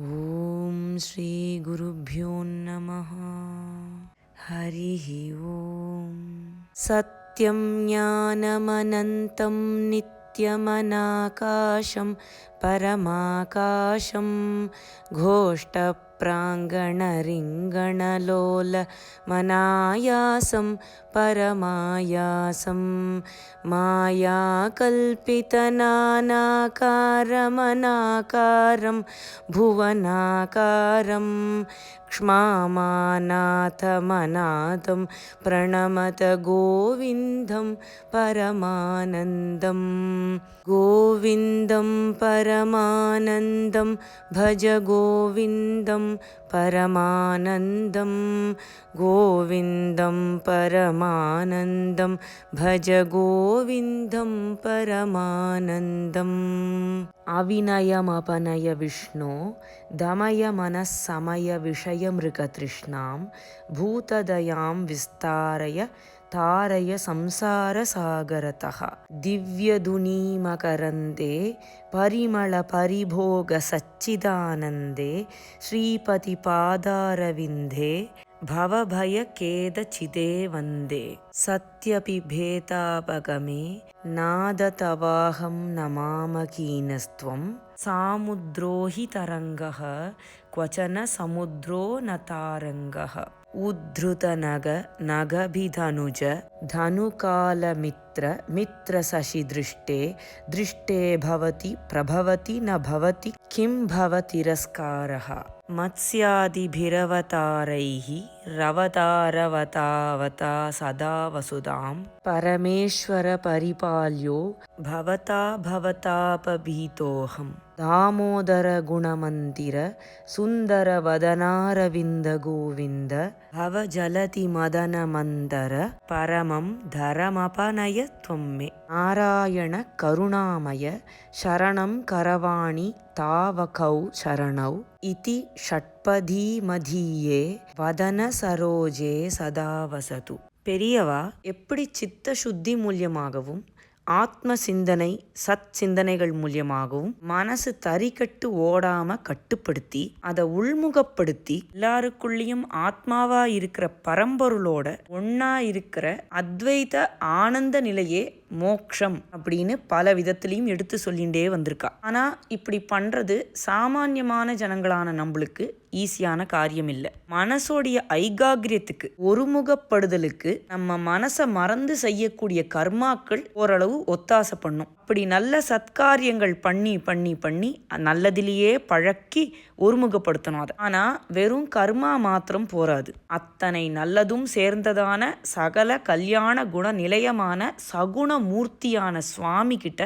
ஓம் ஸ்ரீ குருப்யோ நமः. ஹரிஹி ஓம். சத்யம் ஞானமனந்தம் நித்யமநாகாசம் பரமாகாசம் கோஷ்டப்ராங்கணரிங்கணலோல மனாயாசம் பரமாயாசம் மாயாகல்பிதநானாகாரமநாகாரம் புவனாகாரம் க்ஷ்மாமாநாதமநாதம் பிரணமத கோவிந்தம் பரமானந்தம். கோவிந்தம் பரமானந்தம் பஜ கோவிந்தம் பரமானந்தம். கோவிந்தம் பரமானந்தம் பஜ கோவிந்தம் பரமானந்தம். அவிநயமபநய விஷ்ணோ தமய மனசமய விஷய மிருகத்ருஷ்ணாம் பூததயாம் விஸ்தாரய தாரய சம்சார சாகரதः. திவ்யதுனீமகரந்தே பரிமள பரிபோக சச்சிதானந்தே ஸ்ரீபதி பாதாரவிந்தே பவபயகேதசிதே வந்தே. சத்யபி பேதாபகமே நாததவாஹம் நமாமகீனஸ்த்வம் சாமுத்ரோஹி தரங்கः க்வச்சன சமுத்ரோ ந தாரங்கः. உத்ருதநக நகபிதனுஜ தனுகாலமித்ர மித்ர சசி திருஷ்டே திருஷ்டே பவதி பிரபவதி ந பவதி கிம் பவ திரஸ்காரः. மத்ஸ்யாதிபிரவதாரைः ரவதாரவதாவதா சதா வசுதாம் பரமேஸ்வர பரிபால்யோ பவதா பவதாபபீதோஹம். தாமோதர குணமந்திர சுந்தர வதனாரவிந்த கோவிந்த பவ ஜலதி மதன மந்தர பரமம் தரமபநய த்வம்மே. நாராயண கருணாமய சரணம் கரவாணி தாவகௌ சரணௌ இதி ஷட்பதீமதீயே வதன சரோஜே சதா வசது. பெரியவா எப்படி சித்த சுத்தி மூலியமாகவும் ஆத்ம சிந்தனை சத் சிந்தனைகள் மூலியமாகவும் மனசு தறிக்கட்டு ஓடாம கட்டுப்படுத்தி அதை உள்முகப்படுத்தி எல்லாருக்குள்ளேயும் ஆத்மாவா இருக்கிற பரம்பொருளோட ஒன்னா இருக்கிற அத்வைத ஆனந்த நிலையே மோக்ஷம் அப்படின்னு பல விதத்திலையும் எடுத்து சொல்லிண்டே வந்திருக்கா. ஆனா இப்படி பண்றது சாமான்யமான ஜனங்களான நம்மளுக்கு ஈஸியான காரியம் இல்லை. மனசோடைய ஐகாகிரியத்துக்கு ஒருமுகப்படுதலுக்கு நம்ம மனசை மறந்து செய்யக்கூடிய கர்மாக்கள் ஓரளவு ஒத்தாசை பண்ணும். அப்படி நல்ல சத்காரியங்கள் பண்ணி பண்ணி பண்ணி நல்லதிலேயே பழக்கி ஒருமுகப்படுத்தணும் அதை. ஆனா வெறும் கர்மா மாத்திரம் போராது. அத்தனை நல்லதும் சேர்ந்ததான சகல கல்யாண குண நிலையமான சகுண மூர்த்தியான சுவாமி கிட்ட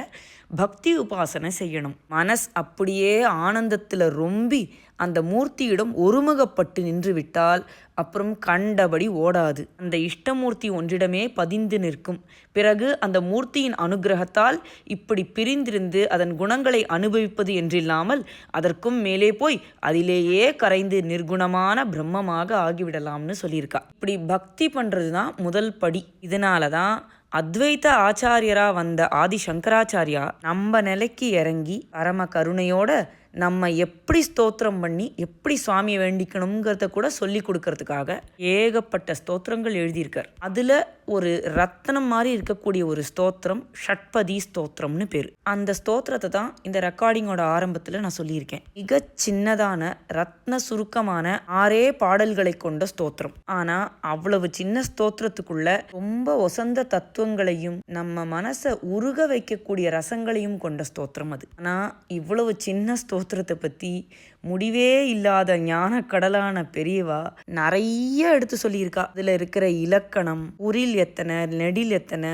பக்தி உபாசனை செய்யணும். மனஸ் அப்படியே ஆனந்தத்துல ரொம்பி அந்த மூர்த்தியிடம் ஒருமுகப்பட்டு நின்று விட்டால் அப்புறம் கண்டபடி ஓடாது. அந்த இஷ்டமூர்த்தி ஒன்றிடமே பதிந்து நிற்கும். பிறகு அந்த மூர்த்தியின் அனுகிரகத்தால் இப்படி பிரிந்திருந்து அதன் குணங்களை அனுபவிப்பது என்றில்லாமல் அதற்கும் மேலே போய் அதிலேயே கரைந்து நிர்குணமான பிரம்மமாக ஆகிவிடலாம்னு சொல்லியிருக்கா. இப்படி பக்தி பண்றது தான் முதல் படி. இதனாலதான் அத்வைத ஆச்சாரியரா வந்த ஆதி சங்கராச்சாரியா நம்ம நிலைக்கு இறங்கி பரம கருணையோட நம்ம எப்படி ஸ்தோத்திரம் பண்ணி எப்படி சுவாமியை வேண்டிக்கணுங்கிறத கூட சொல்லி கொடுக்கறதுக்காக ஏகப்பட்ட ஸ்தோத்திரங்கள் எழுதியிருக்கார். அதுல ஒரு ரத்னம் மாதிரி இருக்கக்கூடிய ஒரு ஸ்தோத்திரம் ஷட்பதி ஸ்தோத்திரம்னு பேரு. அந்த ஸ்தோத்திரத்தை தான் இந்த ரெக்கார்டிங்கோட ஆரம்பத்துல நான் சொல்லியிருக்கேன். மிக சின்னதான ரத்ன சுருக்கமான 6 பாடல்களை கொண்ட ஸ்தோத்திரம். ஆனா அவ்வளவு சின்ன ஸ்தோத்திரத்துக்குள்ள ரொம்ப ஒசந்த தத்துவங்களையும் நம்ம மனசை உருக வைக்கக்கூடிய ரசங்களையும் கொண்ட ஸ்தோத்திரம் அது. ஆனா இவ்வளவு சின்ன ஸ்தோத்திரத்தை பத்தி முடிவே இல்லாத ஞான கடலான பெரியவா நிறைய எடுத்து சொல்லியிருக்கா. அதுல இருக்கிற இலக்கணம், உரில் எத்தனை, நெடில் எத்தனை,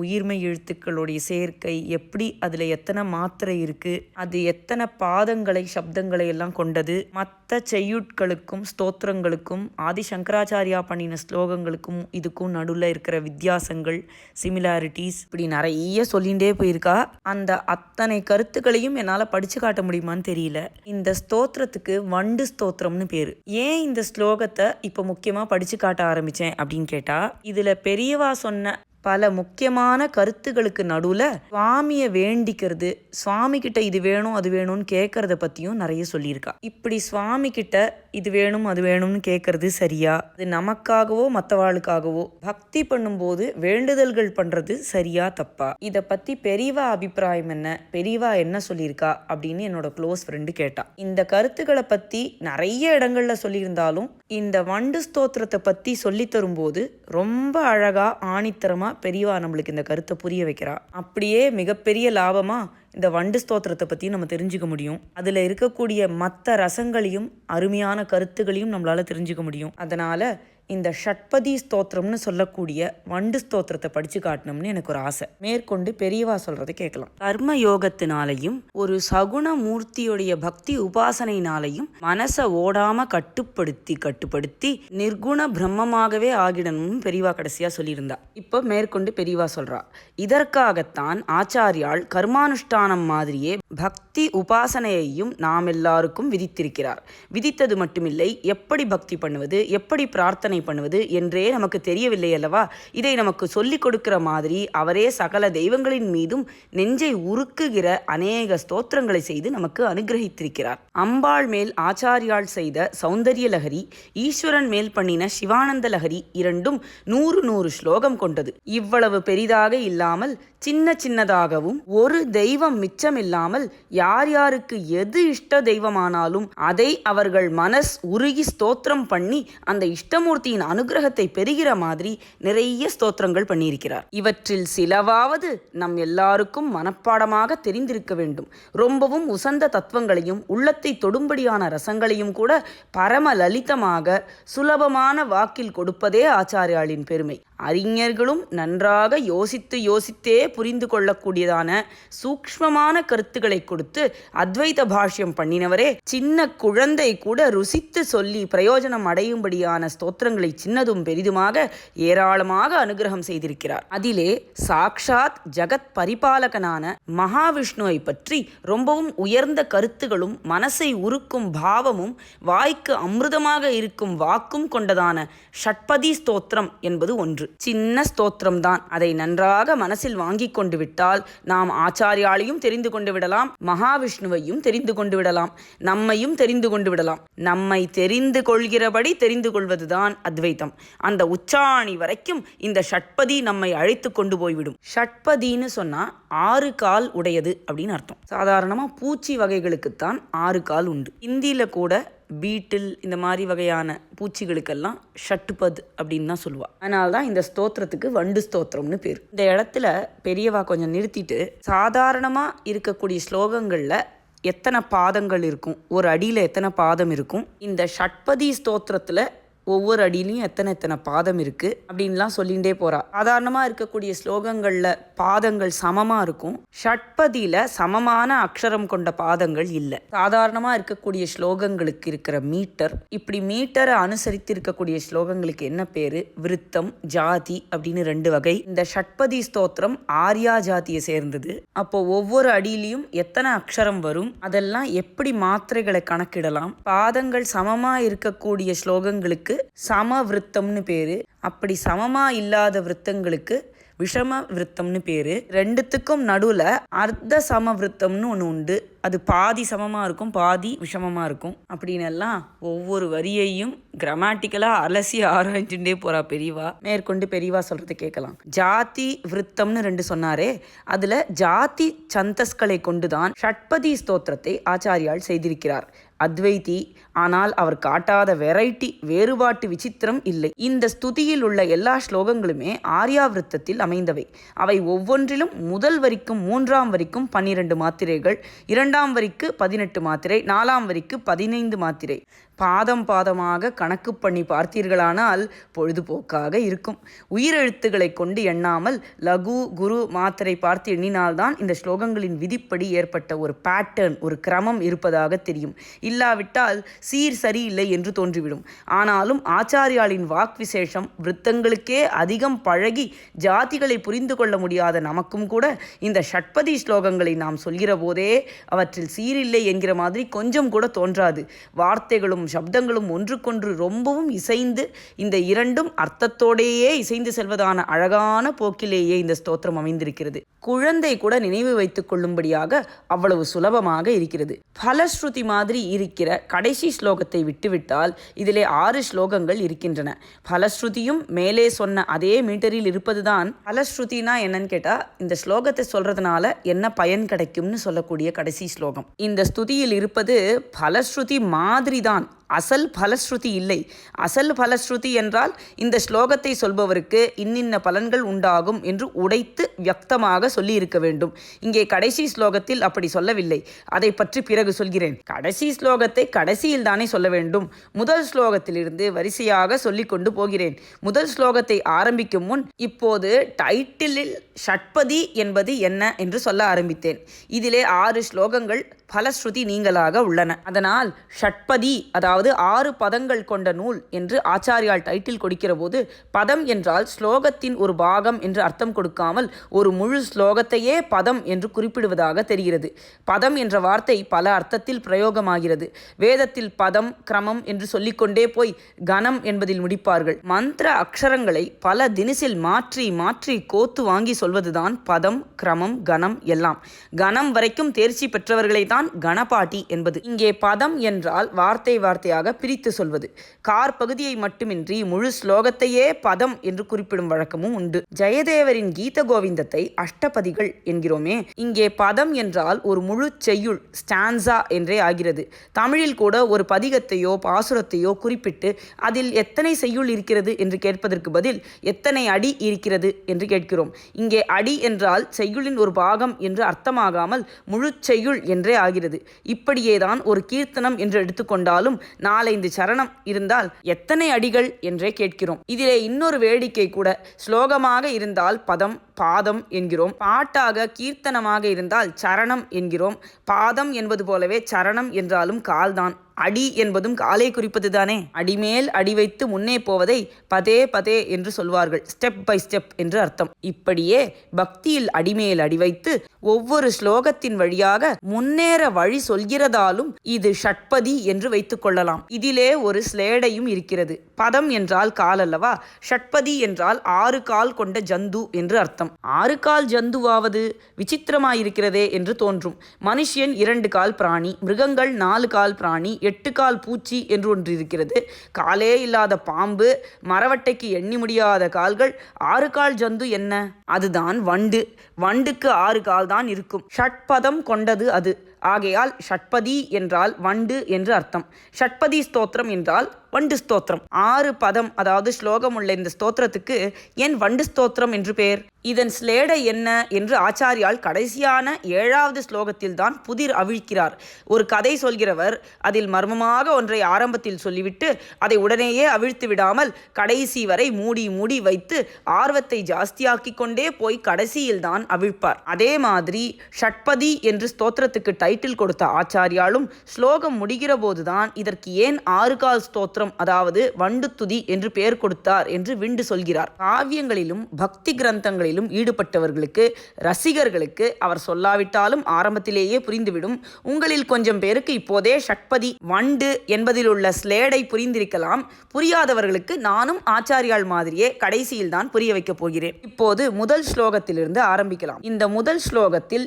உயிர்மை எழுத்துக்களுடைய சேர்க்கை எப்படி, அதுல எத்தனை மாத்திரை இருக்கு, அது எத்தனை பாதங்களை சப்தங்களை எல்லாம் கொண்டது, மற்ற செய்யுட்களுக்கும் ஸ்தோத்திரங்களுக்கும் ஆதி சங்கராச்சாரியா பண்ணின ஸ்லோகங்களுக்கும் இதுக்கும் நடுவில் இருக்கிற வித்தியாசங்கள், சிமிலாரிட்டிஸ், இப்படி நிறைய சொல்லிகிட்டே போயிருக்கா. அந்த அத்தனை கருத்துக்களையும் என்னால் படிச்சு காட்ட முடியுமான்னு தெரியல. இந்த ஸ்தோத்திரத்துக்கு வண்டு ஸ்தோத்திரம்னு பேரு. ஏன் இந்த ஸ்லோகத்தை இப்ப முக்கியமா படிச்சு காட்ட ஆரம்பிச்சேன் அப்படின்னு கேட்டா, இதுல பெரியவா சொன்ன பல முக்கியமான கருத்துகளுக்கு நடுவில் சுவாமியை வேண்டிக்கிறது, சுவாமி கிட்ட இது வேணும் அது வேணும்னு கேட்கறத பற்றியும் நிறைய சொல்லியிருக்கா. இப்படி சுவாமி கிட்ட இது வேணும் அது வேணும்னு கேட்கறது சரியா, அது நமக்காகவோ மற்றவாளுக்காகவோ பக்தி பண்ணும்போது வேண்டுதல்கள் பண்ணுறது சரியா தப்பா, இதை பற்றி பெரியவா அபிப்பிராயம் என்ன, பெரியவா என்ன சொல்லியிருக்கா அப்படின்னு என்னோட க்ளோஸ் ஃப்ரெண்டு கேட்டா. இந்த கருத்துக்களை பற்றி நிறைய இடங்கள்ல சொல்லியிருந்தாலும் இந்த வண்டு ஸ்தோத்திரத்தை பற்றி சொல்லி தரும்போது ரொம்ப அழகா ஆணித்தரமா பெரியவா நம்மளுக்கு இந்த கருத்தை புரிய வைக்கிறா. அப்படியே மிகப்பெரிய லாபமா இந்த வண்டு ஸ்தோத்திரத்தை பற்றி நம்ம தெரிஞ்சுக்க முடியும். அதில் இருக்கக்கூடிய மற்ற ரசங்களையும் அருமையான கருத்துகளையும் நம்மளால் தெரிஞ்சுக்க முடியும். அதனால் இந்த ஷட்பதி ஸ்தோத்திரம்னு சொல்லக்கூடிய வண்டு ஸ்தோத்திரத்தை படித்து காட்டணும்னு எனக்கு ஒரு ஆசை. மேற்கொண்டு பெரியவா சொல்கிறத கேட்கலாம். கர்ம யோகத்தினாலையும் ஒரு சகுண மூர்த்தியுடைய பக்தி உபாசனையினாலையும் மனசை ஓடாமல் கட்டுப்படுத்தி நிர்குண பிரம்மமாகவே ஆகிடணும்னு பெரியவா கடைசியாக சொல்லியிருந்தா. இப்போ மேற்கொண்டு பெரியவா சொல்கிறா. இதற்காகத்தான் ஆச்சாரியால் கர்மானுஷ்டானம் மாதிரியே பக்தி உபாசனையையும் நாம் எல்லாருக்கும் விதித்திருக்கிறார். விதித்தது மட்டுமில்லை, எப்படி பக்தி பண்ணுவது, எப்படி பிரார்த்தனை பண்ணுவது என்றே நமக்கு தெரியவில்லை அல்லவா? இதை நமக்கு சொல்லிக் கொடுக்கிற மாதிரி அவரே சகல தெய்வங்களின் மீதும் நெஞ்சை உருக்குகிற அநேக ஸ்தோத்திரங்களை செய்து நமக்கு அனுகிரகித்திருக்கிறார். அம்பாள் மேல் ஆச்சாரியால் செய்த சௌந்தரிய லஹரி, ஈஸ்வரன் மேல் பண்ணின சிவானந்த லஹரி இரண்டும் 100 ஸ்லோகம் கொண்டது. இவ்வளவு பெரிதாக இல்லாமல் சின்னதாகவும் ஒரு தெய்வம் மிச்சமில்லாமல் யார் யாருக்கு எது இஷ்ட தெய்வமானாலும் அதை அவர்கள் மனஸ் உருகி ஸ்தோத்திரம் பண்ணி அந்த இஷ்டமூர்த்தியின் அனுகிரகத்தை பெறுகிற மாதிரி நிறைய ஸ்தோத்திரங்கள் பண்ணியிருக்கிறார். இவற்றில் சிலவாவது நம் எல்லாருக்கும் மனப்பாடமாக தெரிந்திருக்க வேண்டும். ரொம்பவும் உசந்த தத்துவங்களையும் உள்ளத்தை தொடும்படியான ரசங்களையும் கூட பரம லலிதமாக சுலபமான வாக்கில் கொடுப்பதே ஆச்சாரியாளின் பெருமை. அறிஞர்களும் நன்றாக யோசித்தே புரிந்து கொள்ளக்கூடியதான சூக்ஷ்மமான கருத்துக்களை கொடுத்து அத்வைத பாஷ்யம் பண்ணினவரே சின்ன குழந்தை கூட ருசித்து சொல்லி பிரயோஜனம் அடையும்படியான ஸ்தோத்திரங்களை சின்னதும் பெரிதுமாக ஏராளமாக அனுகிரகம் செய்திருக்கிறார். அதிலே சாக்ஷாத் ஜகத் பரிபாலகனான மகாவிஷ்ணுவை பற்றி ரொம்பவும் உயர்ந்த கருத்துகளும் மனசை உருக்கும் பாவமும் வாய்க்கு அமிர்தமாக இருக்கும் வாக்கும் கொண்டதான ஷட்பதி ஸ்தோத்திரம் என்பது ஒன்று. சின்ன ஸ்தோத்திரம் தான். அதை நன்றாக மனசில் வாங்கி கொண்டு விட்டால் நாம் ஆச்சாரியாலையும் தெரிந்து கொண்டு விடலாம், மகாவிஷ்ணுவையும் தெரிந்து கொண்டு விடலாம், நம்மையும் தெரிந்து கொண்டு விடலாம். நம்மை தெரிந்து கொள்கிறபடி தெரிந்து கொள்வதுதான் அத்வைத்தம். அந்த உச்சாணி வரைக்கும் இந்த ஷட்பதி நம்மை அழைத்து கொண்டு போய்விடும். ஷட்பதின்னு சொன்னா 6 கால் உடையது அப்படின்னு அர்த்தம். சாதாரணமாக பூச்சி வகைகளுக்குத்தான் 6 கால் உண்டு. இந்தியில கூட பீட்டில் இந்த மாதிரி வகையான பூச்சிகளுக்கெல்லாம் ஷட்டுபத் அப்படின்னு தான் சொல்லுவா. அதனால தான் இந்த ஸ்தோத்திரத்துக்கு வண்டு ஸ்தோத்திரம்னு பேர். இந்த இடத்துல பெரியவா கொஞ்சம் நிறுத்திட்டு சாதாரணமாக இருக்கக்கூடிய ஸ்லோகங்களில் எத்தனை பாதங்கள் இருக்கும், ஒரு அடியில் எத்தனை பாதம் இருக்கும், இந்த ஷட்பதி ஸ்தோத்திரத்தில் ஒவ்வொரு அடியிலையும் எத்தனை பாதம் இருக்குது அப்படின்லாம் சொல்லிகிட்டே போகிறா. சாதாரணமாக இருக்கக்கூடிய ஸ்லோகங்களில் பாதங்கள் சமமாக இருக்கும். ஷட்பதியில் சமமான அக்ஷரம் கொண்ட பாதங்கள் இல்லை. சாதாரணமாக இருக்கக்கூடிய ஸ்லோகங்களுக்கு இருக்கிற மீட்டர், இப்படி மீட்டரை அனுசரித்து இருக்கக்கூடிய ஸ்லோகங்களுக்கு என்ன பேர், விருத்தம், ஜாதி அப்படின்னு 2 வகை. இந்த ஷட்பதி ஸ்தோத்திரம் ஆர்யா ஜாதியை சேர்ந்தது. அப்போ ஒவ்வொரு அடியிலையும் எத்தனை அக்ஷரம் வரும், அதெல்லாம் எப்படி மாத்திரைகளை கணக்கிடலாம். பாதங்கள் சமமாக இருக்கக்கூடிய ஸ்லோகங்களுக்கு சம விருத்தம்னு பேரு. அப்படி சமமா இல்லாத விருத்தங்களுக்கு விஷம விருத்தம்னு பேரு. 2த்துக்கும் நடுவில் அர்த்த சம விருத்தம்னு ஒன்று உண்டு. அது பாதி சமமாக இருக்கும், பாதி விஷமமாக இருக்கும். அப்படின்னு எல்லாம் ஒவ்வொரு வரியையும் கிராமட்டிக்கலாக அலசி ஆராய்ஞ்சுட்டே போகிறா பெரியவா. மேற்கொண்டு பெரியவா சொல்கிறது கேட்கலாம். ஜாதி விருத்தம்னு 2 சொன்னாரே, அதில் ஜாதி சந்தஸ்களை கொண்டுதான் ஷட்பதி ஸ்தோத்திரத்தை ஆச்சாரியால் செய்திருக்கிறார். அத்வைதி, ஆனால் அவர் காட்டாத வெரைட்டி, வேறுபாட்டு விசித்திரம் இல்லை. இந்த ஸ்துதியில் உள்ள எல்லா ஸ்லோகங்களுமே ஆர்யாவிருத்தத்தில் அமைந்தவை. அவை ஒவ்வொன்றிலும் முதல் வரிக்கும் 3ஆம் வரிக்கும் 12 மாத்திரைகள், 2ஆம் வரிக்கு 18 மாத்திரை, 4ஆம் வரிக்கு 15 மாத்திரை. பாதமாக கணக்கு பண்ணி பார்த்தீர்களானால் பொழுதுபோக்காக இருக்கும். உயிரெழுத்துக்களை கொண்டு எண்ணாமல் லகு குரு மாத்திரை பார்த்து எண்ணினால்தான் இந்த ஸ்லோகங்களின் விதிப்படி ஏற்பட்ட ஒரு பேட்டர்ன், ஒரு கிரமம் இருப்பதாக தெரியும். இல்லாவிட்டால் சீர் சரியில்லை என்று தோன்றிவிடும். ஆனாலும் ஆச்சாரியாளின் வாக் விசேஷம் விருத்தங்களுக்கே அதிகம் பழகி ஜாதிகளை புரிந்து கொள்ள முடியாத நமக்கும் கூட இந்த ஷட்பதி ஸ்லோகங்களை நாம் சொல்கிற போதே அவற்றில் சீரில்லை என்கிற மாதிரி கொஞ்சம் கூட தோன்றாது. வார்த்தைகளும் சப்தங்களும் ஒன்றுக்கொன்று ரொம்பவும் இசைந்து இந்த இரண்டும் அர்த்தத்தோடையே இசைந்து செல்வதான அழகான போக்கிலேயே இந்த ஸ்தோத்திரம் அமைந்திருக்கிறது. குழந்தை கூட நினைவு வைத்துக் கொள்ளும்படியாக அவ்வளவு சுலபமாக இருக்கிறது. பலஸ்ருதி மாதிரி இருக்கிற கடைசி ஸ்லோகத்தை விட்டுவிட்டால் இதிலே 6 ஸ்லோகங்கள் இருக்கின்றன. பலஸ்ருதியும் மேலே சொன்ன அதே மீட்டரில் இருப்பதுதான். பலஸ்ருதினா என்னன்னு கேட்டா, இந்த ஸ்லோகத்தை சொல்றதுனால என்ன பயன் கிடைக்கும்னு சொல்லக்கூடிய கடைசி ஸ்லோகம். இந்த ஸ்துதியில் இருப்பது பலஸ்ருதி மாதிரி தான், அசல் பலஸ்ருதி இல்லை. அசல் பலஸ்ருதி என்றால் இந்த ஸ்லோகத்தை சொல்பவருக்கு இன்னின்ன பலன்கள் உண்டாகும் என்று உடைத்து வியக்தமாக சொல்லி இருக்க வேண்டும். இங்கே கடைசி ஸ்லோகத்தில் அப்படி சொல்லவில்லை. அதை பற்றி பிறகு சொல்கிறேன். கடைசி ஸ்லோகத்தை கடைசியில் தானே சொல்ல வேண்டும். முதல் ஸ்லோகத்திலிருந்து வரிசையாக சொல்லிக் கொண்டு போகிறேன். முதல் ஸ்லோகத்தை ஆரம்பிக்கும் முன் இப்போது டைட்டிலில் ஷட்பதி என்பது என்ன என்று சொல்ல ஆரம்பித்தேன். இதிலே 6 ஸ்லோகங்கள் பலஸ்ருதி நீங்களாக உள்ளன. அதனால் ஷட்பதி, அதாவது 6 பதங்கள் கொண்ட நூல் என்று ஆச்சாரியால் டைட்டில் கொடுக்கிற போது பதம் என்றால் ஸ்லோகத்தின் ஒரு பாகம் என்று அர்த்தம் கொடுக்காமல் ஒரு முழு ஸ்லோகத்தையே பதம் என்று குறிப்பிடுவதாக தெரிகிறது. பதம் என்ற வார்த்தை பல அர்த்தத்தில் பிரயோகமாகிறது. வேதத்தில் பதம், கிரமம் என்று சொல்லிக்கொண்டே போய் கணம் என்பதில் முடிப்பார்கள். மந்திர அக்ஷரங்களை பல தினசில் மாற்றி மாற்றி கோத்து வாங்கி சொல்வதுதான் பதம், கிரமம், கணம் எல்லாம். கணம் வரைக்கும் தேர்ச்சி பெற்றவர்களை தான் கணபாட்டி என்பது. இங்கே பதம் என்றால் வார்த்தை வார்த்தையாக பிரித்து சொல்வது. கார் பகுதியை மட்டுமின்றி முழு ஸ்லோகத்தையே பதம் என்று குறிப்பிடும் வழக்கமும் உண்டு. ஜெயதேவரின் கீத கோவிந்தத்தை அஷ்டபதிகள் என்கிறோமே, இங்கே பதம் என்றால் ஒரு முழு செய்யுள், ஸ்டான்சா என்றே ஆகிறது. தமிழில் கூட ஒரு பதிகத்தையோ பாசுரத்தையோ குறிப்பிட்டு அதில் எத்தனை செய்யுள் இருக்கிறது என்று கேட்பதற்கு பதில் எத்தனை அடி இருக்கிறது என்று கேட்கிறோம். இங்கே அடி என்றால் செய்யுளின் ஒரு பாகம் என்று அர்த்தமாகாமல் முழு செய்யுள் என்றே ஆகிறது. இப்படியேதான் ஒரு கீர்த்தனம் என்று எடுத்துக்கொண்டாலும் 4-5 சரணம் இருந்தால் எத்தனை அடிகள் என்றே கேட்கிறோம். இதிலே இன்னொரு வேடிக்கை கூட. ஸ்லோகமாக இருந்தால் பதம், பாதம் என்கிறோம். பாட்டாக கீர்த்தனமாக இருந்தால் சரணம் என்கிறோம். பாதம் என்பது போலவே சரணம் என்றாலும் கால்தான். அடி என்பதும் காலை குறிப்பது தானே. அடிமேல் அடி வைத்து முன்னே போவதை பதே பதே என்று சொல்வார்கள். ஸ்டெப் பை ஸ்டெப் என்று அர்த்தம். இப்படியே பக்தியில் அடிமேல் அடி வைத்து ஒவ்வொரு ஸ்லோகத்தின் வழியாக முன்னேற வழி சொல்கிறதாலும் இது ஷட்பதி என்று வைத்துக் கொள்ளலாம். இதிலே ஒரு ஸ்லேடையும் இருக்கிறது. பதம் என்றால் கால் அல்லவா, ஷட்பதி என்றால் 6 கால் கொண்ட ஜந்து என்று அர்த்தம். 6 கால் ஜந்துவாவது விசித்திரமாயிருக்கிறதே என்று தோன்றும். மனுஷன் 2 கால் பிராணி, மிருகங்கள் 4 கால் பிராணி, 8 கால் பூச்சி என்று ஒன்று இருக்கிறது. காலே இல்லாத பாம்பு, மரவட்டைக்கு எண்ணி முடியாத கால்கள். 6 கால் ஜந்து என்ன? அதுதான் வண்டு. வண்டுக்கு 6 கால் தான் இருக்கும். ஷட்பதம் கொண்டது அது. ஆகையால் ஷட்பதி என்றால் வண்டு என்று அர்த்தம். ஷட்பதி ஸ்தோத்திரம் என்றால் வண்டு ஸ்தோத்திரம். 6 பதம், அதாவது ஸ்லோகம் உள்ள இந்த ஸ்தோத்திரத்துக்கு ஏன் வண்டு ஸ்தோத்திரம் என்று பெயர்? இதன் ஸ்லேடை என்ன என்று ஆச்சாரியால் கடைசியான 7வது ஸ்லோகத்தில் தான் புதிர் அவிழ்க்கிறார். ஒரு கதை சொல்கிறவர் அதில் மர்மமாக ஒன்றை ஆரம்பத்தில் சொல்லிவிட்டு அதை உடனேயே அவிழ்த்து விடாமல் கடைசி வரை மூடி மூடி வைத்து ஆர்வத்தை ஜாஸ்தியாக்கி கொண்டே போய் கடைசியில் தான் அவிழ்ப்பார். அதே மாதிரி ஷட்பதி என்று ஸ்தோத்திரத்துக்கு டைட்டில் கொடுத்த ஆச்சாரியாலும் ஸ்லோகம் முடிகிற போதுதான் இதற்கு ஏன் 6 கால் ஸ்தோத்திரம், அதாவது வண்டு துதி என்று பெயர் கொடுத்தார் என்று விண்டு சொல்கிறார். காவியங்களிலும் பக்தி கிரந்தங்களிலும் ஈடுபட்டவர்களுக்கு, ரசிகர்களுக்கு அவர் சொல்லாவிட்டாலும் ஆரம்பத்திலேயே புரிந்துவிடும். உங்களில் கொஞ்சம் பேருக்கு இப்போதே ஷட்பதி வண்டு என்பதில் உள்ள ஸ்லேடை புரிந்திருக்கலாம். புரியாதவர்களுக்கு நானும் ஆச்சாரியால் மாதிரியே கடைசியில் தான் புரிய வைக்கப் போகிறேன். இப்போது முதல் ஸ்லோகத்திலிருந்து ஆரம்பிக்கலாம். இந்த முதல் ஸ்லோகத்தில்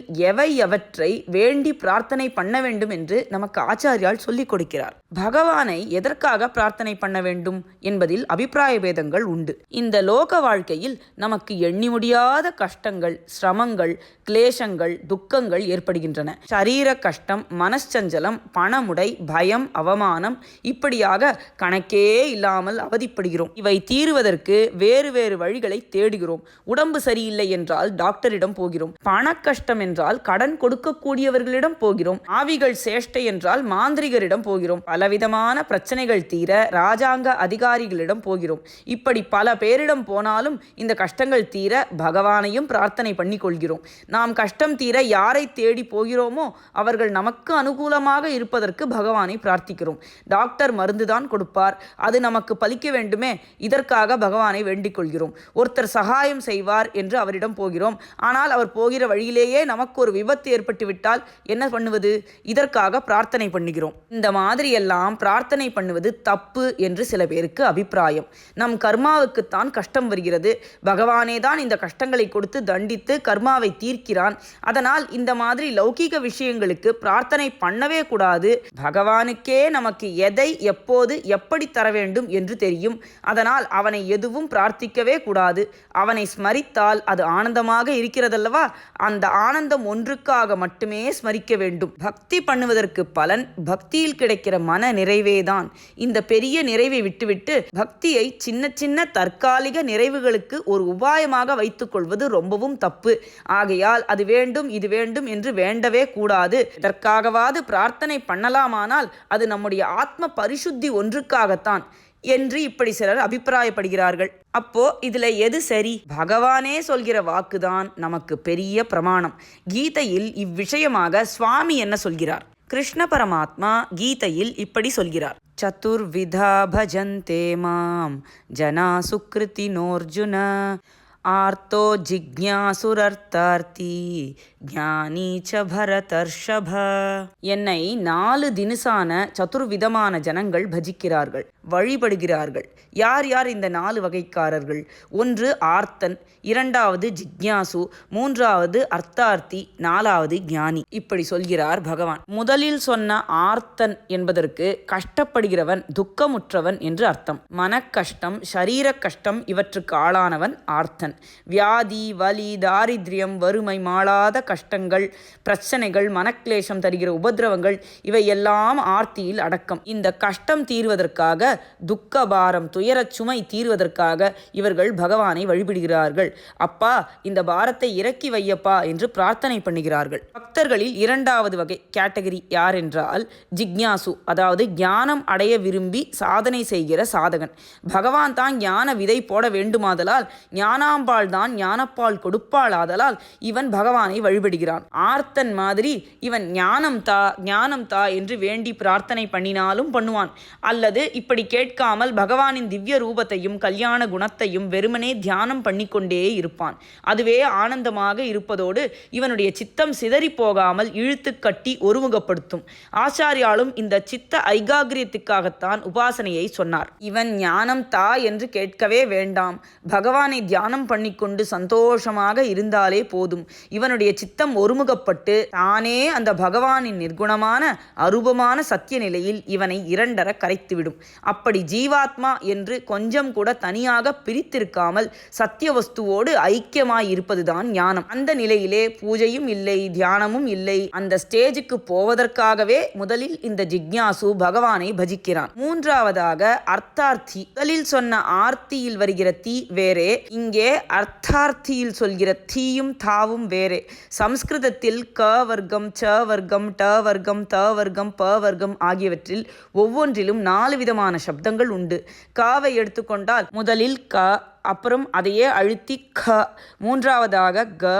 எவற்றை வேண்டி பிரார்த்தனை பண்ண வேண்டும் என்று நமக்கு ஆச்சாரியால் சொல்லிக் கொடுக்கிறார். பகவானை எதற்காக பிரார்த்தனை பண்ண வேண்டும் என்பதில் அபிப்பிராய பேதங்கள் உண்டு. இந்த லோக வாழ்க்கையில் நமக்கு எண்ணி முடியாத கஷ்டங்கள், சிரமங்கள், கிளேசங்கள், துக்கங்கள் ஏற்படுகின்றன. சரீர கஷ்டம், மனச்சஞ்சலம், பணமுடை, பயம், அவமானம், இப்படியாக கணக்கே இல்லாமல் அவதிப்படுகிறோம். இவை தீருவதற்கு வேறு வேறு வழிகளை தேடுகிறோம். உடம்பு சரியில்லை என்றால் டாக்டரிடம் போகிறோம். பண கஷ்டம் என்றால் கடன் கொடுக்கக்கூடியவர்களிடம் போகிறோம். ஆவிகள் சேஷ்டை என்றால் மாந்திரிகரிடம் போகிறோம். பலவிதமான பிரச்சனைகள் தீர தீர ராஜாங்க அதிகாரிகளிடம் போகிறோம். இப்படி பல பேரிடம் போனாலும் இந்த கஷ்டங்கள் தீர பகவானையும் பிரார்த்தனை பண்ணி கொள்கிறோம். நாம் கஷ்டம் தீர யாரை தேடி போகிறோமோ அவர்கள் நமக்கு அனுகூலமாக இருப்பதற்கு பகவானை பிரார்த்திக்கிறோம். டாக்டர் மருந்துதான் கொடுப்பார், அது நமக்கு பலிக்க வேண்டுமே, இதற்காக பகவானை வேண்டிக் கொள்கிறோம். ஒருத்தர் சகாயம் செய்வார் என்று அவரிடம் போகிறோம். ஆனால் அவர் போகிற வழியிலேயே நமக்கு ஒரு விபத்து ஏற்பட்டு விட்டால் என்ன பண்ணுவது? இதற்காக பிரார்த்தனை பண்ணுகிறோம். இந்த மாதிரியெல்லாம் பிரார்த்தனை பண்ணுவது தப்பு என்று சில பேருக்கு அபிப்பிராயம். நம் கர்மாவுக்குத்தான் கஷ்டம் வருகிறது, பகவானே தான் இந்த கஷ்டங்களை கொடுத்து தண்டித்து கர்மாவை தீர்க்கிறான். அதனால் இந்த மாதிரி லௌகீக விஷயங்களுக்கு பிரார்த்தனை பண்ணவே கூடாது. பகவானுக்கே நமக்கு எதை எப்போது எப்படி தர வேண்டும் என்று தெரியும். அதனால் அவனை எதுவும் பிரார்த்திக்கவே கூடாது. அவனை ஸ்மரித்தால் அது ஆனந்தமாக இருக்கிறதல்லவா, அந்த ஆனந்தம் ஒன்றுக்காக மட்டுமே ஸ்மரிக்க வேண்டும். பக்தி பண்ணுவதற்கு பலன் பக்தியில் கிடைக்கிற மன நிறைவேதான். இந்த பெரிய நிறைவை விட்டுவிட்டு பக்தியை சின்ன சின்ன தற்காலிக நிறைவுகளுக்கு ஒரு உபாயமாக வைத்துக் கொள்வது ரொம்பவும் தப்பு. ஆகையால் அது வேண்டும் இது வேண்டும் என்று வேண்டவே கூடாது. இதற்காகவாது பிரார்த்தனை பண்ணலாமானால் அது நம்முடைய ஆத்ம பரிசுத்தி ஒன்றுக்காகத்தான் என்று இப்படி சிலர் அபிப்பிராயப்படுகிறார்கள். அப்போ இதுல எது சரி? பகவானே சொல்கிற வாக்குதான் நமக்கு பெரிய பிரமாணம். கீதையில் இவ்விஷயமாக சுவாமி என்ன சொல்கிறார்? கிருஷ்ண பரமாத்மா கீதையில் இப்படி சொல்கிறார். சதுர்விதா பஜந்தே மாம் ஜனா சுக்ருதினோர்ஜுன ஆர்த்தோ ஜிக்ஞாசுரர்த்தார்த்தி ஞானீ ச பரதர்ஷப. என்னை 4 தினுசான சதுர்விதமான ஜனங்கள் பஜிக்கிறார்கள், வழிபடுகிறார்கள். யார் யார் இந்த 4 வகைக்காரர்கள்? 1 ஆர்த்தன், 2வது ஜிக்ஞாசு, 3வது அர்த்தார்த்தி, 4வது ஞானி. இப்படி சொல்கிறார் பகவான். முதலில் சொன்ன ஆர்த்தன் என்பதற்கு கஷ்டப்படுகிறவன், துக்கமுற்றவன் என்று அர்த்தம். மனக்கஷ்டம், சரீர கஷ்டம் இவற்றுக்கு ஆளானவன் ஆர்த்தன். வியாதி, வலி, தாரித்யம், வறுமை, மாளாத கஷ்டங்கள், பிரச்சனைகள், மனக்லேஷம் தருகிற உபதிரவங்கள் இவையெல்லாம் ஆர்த்தியில் அடக்கம். இந்த கஷ்டம் தீர்வதற்காக, துக்கபாரம் துயரச் சுமை தீர்வதற்காக இவர்கள் பகவானை வழிபடுகிறார்கள். அப்பா, இந்த பாரத்தை இறக்கி வையப்பா என்று பிரார்த்தனை பண்ணுகிறார்கள். பக்தர்களில் 2வது வகை கேட்டகரி யார் என்றால் ஜிக்ஞாசு, அதாவது ஞானம் அடைய விரும்பி சாதனை செய்கிற சாதகன். பகவான் தான் ஞான விதை போட வேண்டுமாதலால், ஞானாம்பாள் தான் ஞானப்பால் கொடுப்பாள் ஆதலால் இவன் பகவானை வழிபடுகிறான். ஆர்த்தன் மாதிரி இவன் ஞானம் தா என்று வேண்டி பிரார்த்தனை பண்ணினாலும் பண்ணுவான். அல்லது இப்படி கேட்காமல் பகவானின் திவ்ய ரூபத்தையும் கல்யாண குணத்தையும் வெறுமனே தியானம் பண்ணிக்கொண்டே இருப்பான். அதுவே ஆனந்தமாக இருப்பதோடு இவனுடைய சித்தம் சிதறி போகாமல் இழுத்து கட்டி ஒருமுகப்படுத்தும். ஆச்சாரியாலும் இந்த சித்த ஐகாகிரியத்துக்காகத்தான் உபாசனையை சொன்னார். இவன் ஞானம் தா என்று கேட்கவே வேண்டாம், பகவானை தியானம் பண்ணிக்கொண்டு சந்தோஷமாக இருந்தாலே போதும். இவனுடைய சித்தம் ஒருமுகப்பட்டு தானே அந்த பகவானின் நிர்குணமான அரூபமான சத்திய நிலையில் இவனை 2 கரைத்துவிடும். அப்படி ஜீவாத்மா என்று கொஞ்சம் கூட தனியாக பிரித்திருக்காமல் சத்திய வஸ்துவோடு ஐக்கியமாய் இருப்பதுதான் ஞானம். அந்த நிலையிலே பூஜையும் இல்லை, தியானமும் இல்லை. அந்த ஸ்டேஜுக்கு போவதற்காகவே முதலில் இந்த ஜிக்ஞாசு பகவானை பஜிக்கிறான். 3வதாக அர்த்தார்த்தி. முதலில் சொன்ன ஆர்த்தியில் வருகிற தீ வேறே, இங்கே அர்த்தார்த்தியில் சொல்கிற தீயும் தாவும் வேறே. சம்ஸ்கிருதத்தில் க வர்க்கம், ச வர்க்கம், ட வர்க்கம், த வர்க்கம், ப வர்க்கம் ஆகியவற்றில் ஒவ்வொன்றிலும் 4 விதமான சப்தங்கள் உண்டு. காவை எடுத்துக்கொண்டால் முதலில் க, அப்புறம் அதையே அழுத்தி க, 3வதாக க,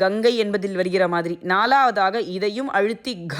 கங்கை என்பதில் வருகிற மாதிரி, 4வதாக இதையும் அழுத்தி க.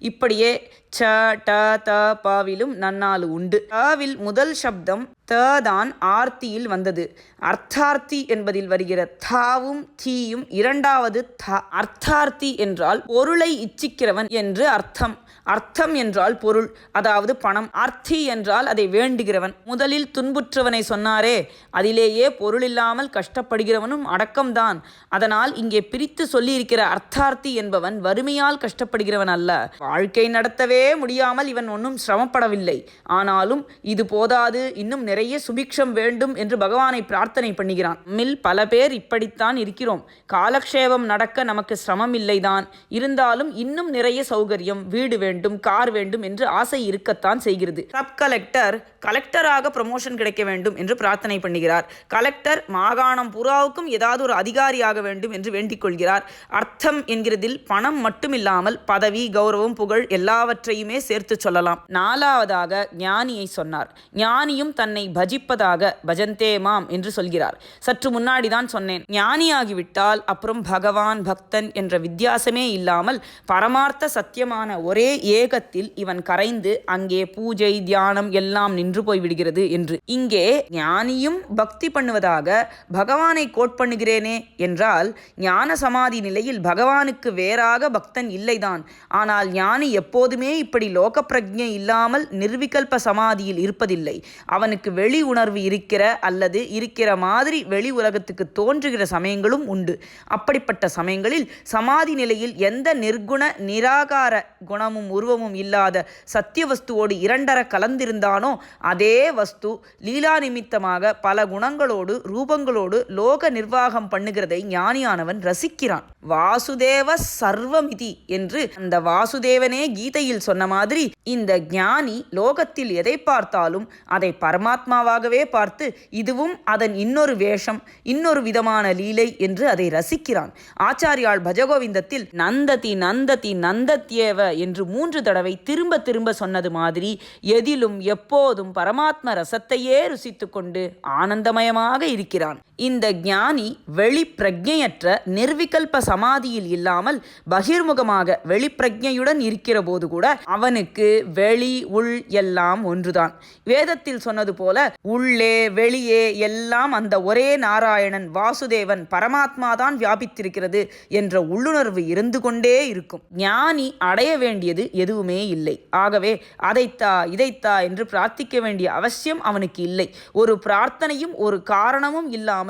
இப்படியே ச, ட, த, பவிலும் நன்னாலு உண்டு. வில் முதல் சப்தம் த தான் ஆர்த்தியில் வந்தது. அர்த்தார்த்தி என்பதில் வருகிற தாவும் தீயும் 2வது த. அர்த்தார்த்தி என்றால் பொருளை இச்சிக்கிறவன் என்று அர்த்தம். அர்த்தம் என்றால் பொருள், அதாவது பணம். அர்த்தி என்றால் அதை வேண்டுகிறவன். முதலில் துன்புற்றவனை சொன்னாரே, அதிலேயே பொருள் இல்லாமல் கஷ்டப்படுகிறவனும் அடக்கம்தான். அதனால் இங்கே பிரித்து சொல்லியிருக்கிற அர்த்தார்த்தி என்பவன் வறுமையால் கஷ்டப்படுகிறவன் அல்ல. வாழ்க்கை நடத்தவே முடியாமல் இவன் ஒன்றும் சிரமப்படவில்லை. ஆனாலும் இது போதாது, இன்னும் நிறைய சுபிக்ஷம் வேண்டும் என்று பகவானை பிரார்த்தனை பண்ணுகிறான். நம்மில் பல பேர் இப்படித்தான் இருக்கிறோம். காலக்ஷேபம் நடக்க நமக்கு சிரமம் இல்லைதான், இருந்தாலும் இன்னும் நிறைய சௌகரியம், வீடு வேண்டும், வேண்டும், கார் வேண்டும் என்று ஆசை இருக்கத்தான் செய்கிறது. சப் கலெக்டர் கலெக்டராக ப்ரமோஷன் கிடைக்க வேண்டும் என்று பிரார்த்தனை பண்ணுகிறார். கலெக்டர் மாகாணம் புறாவுக்கும் ஏதாவது ஒரு அதிகாரியாக வேண்டும் என்று வேண்டிக் கொள்கிறார். அர்த்தம் என்கிறதில் பணம் மட்டுமில்லாமல் பதவி, கௌரவம், புகழ் எல்லாவற்றையுமே சேர்த்து சொல்லலாம். நாலாவதாக ஞானியை சொன்னார். ஞானியும் தன்னை பஜிப்பதாக பஜந்தே மாம் என்று சொல்கிறார். சற்று முன்னாடிதான் சொன்னேன், ஞானியாகிவிட்டால் அப்புறம் பகவான், பக்தன் என்ற வித்தியாசமே இல்லாமல் பரமார்த்த சத்தியமான ஒரே ஏகத்தில் இவன் கரைந்து அங்கே பூஜை, தியானம் எல்லாம் நின்று போய்விடுகிறது என்று. இங்கே ஞானியும் பக்தி பண்ணுவதாக பகவானை கோட் பண்ணுகிறேனே என்றால், ஞான சமாதி நிலையில் பகவானுக்கு வேறாக பக்தன் இல்லைதான். ஆனால் ஞானி எப்போதுமே இப்படி லோக பிரஜை இல்லாமல் நிர்விகல்ப சமாதியில் இருப்பதில்லை. அவனுக்கு வெளி உணர்வு இருக்கிற அல்லது இருக்கிற மாதிரி வெளி உலகத்துக்கு தோன்றுகிற சமயங்களும் உண்டு. அப்படிப்பட்ட சமயங்களில் சமாதி நிலையில் எந்த நிர்குண நிராகார குணமும் உருவமும் இல்லாத சத்திய வஸ்துவோடு இரண்டர கலந்திருந்தானோ அதே வஸ்து லீலா நிமித்தமாக பல குணங்களோடு ரூபங்களோடு லோக நிர்வாகம் பண்ணுகிறதை ஞானியானவன் ரசிக்கிறான். வாசுதேவ சர்வமிதி என்று அந்த வாசுதேவனே கீதையில் சொன்ன மாதிரி இந்த ஞானி லோகத்தில் எதை பார்த்தாலும் அதை பரமாத்மாவாகவே பார்த்து இதுவும் அதன் இன்னொரு வேஷம், இன்னொரு விதமான லீலை என்று அதை ரசிக்கிறான். ஆச்சாரியால் பஜகோவிந்தத்தில் நந்ததி நந்ததி நந்தத்யேவ என்று 3 தடவை திரும்ப திரும்ப சொன்னது மாதிரி எதிலும் எப்போதும் பரமாத்ம ரசத்தையே ருசித்து கொண்டு ஆனந்தமயமாக இருக்கிறான். இந்த ஞானி வெளி பிரஜையற்ற நிர்விகல்ப சமாதியில் இல்லாமல் பகிர்முகமாக வெளிப்பிரஜையுடன் இருக்கிற போது கூட அவனுக்கு வெளி உள் எல்லாம் ஒன்றுதான். வேதத்தில் சொன்னது போல உள்ளே வெளியே எல்லாம் அந்த ஒரே நாராயணன் வாசுதேவன் பரமாத்மாதான் வியாபித்திருக்கிறது என்ற உள்ளுணர்வு இருந்து கொண்டே இருக்கும். ஞானி அடைய வேண்டியது எதுவுமே இல்லை. ஆகவே அதைத்தா இதைத்தா என்று பிரார்த்திக்க வேண்டிய அவசியம் அவனுக்கு இல்லை. ஒரு பிரார்த்தனையும் ஒரு காரணமும் இல்லாமல்